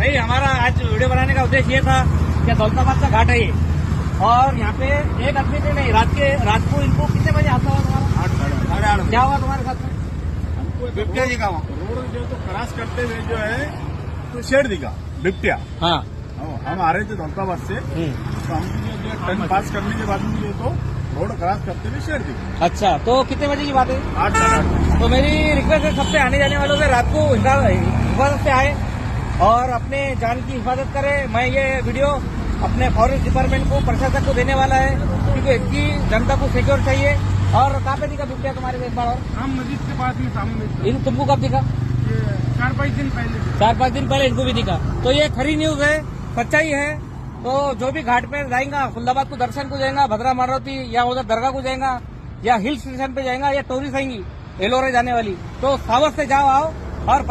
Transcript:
भाई हमारा आज वीडियो बनाने का उद्देश्य ये था कि दौलताबाद का घाट है ये, और यहाँ पे एक आदमी से नहीं, रात को इनको कितने बजे आता हुआ तुम्हारा? 8:30 क्या हुआ तुम्हारे साथ में? बिबट्या जी का रोड जो तो क्रॉस करते हुए जो है तो शेड दिखा बिबट्या। हाँ। हम आ रहे थे दौलताबाद से, तो हम जो टर्न पास करने के बाद में जो तो रोड क्रॉस करते हुए शेड दिखा। अच्छा, तो कितने बजे की बात है? 8:30। तो मेरी रिक्वेस्ट है सबसे आने जाने वालों से, रात को हिफाजत से आए और अपने जान की हिफाजत करें। मैं ये वीडियो अपने फॉरेस्ट डिपार्टमेंट को, प्रशासन को देने वाला है, क्योंकि इसकी जनता को सिक्योर चाहिए। और कहाँ पे दिखा बिबट्या तुम्हारे एक बार? और हम मस्जिद के पास में सामने इन तुमको कब दिखा? 4-5 दिन पहले। 4-5 दिन पहले इनको भी दिखा। तो ये खरी न्यूज है, सच्चाई है। तो जो भी घाट पे जाएगा, खुल्दाबाद को दर्शन को जाएगा, भद्रा मारुति या उधर दरगाह को जाएगा या हिल स्टेशन पे जाएगा या टोरी आएंगी एलोरे जाने वाली, तो सावर से जाओ आओ और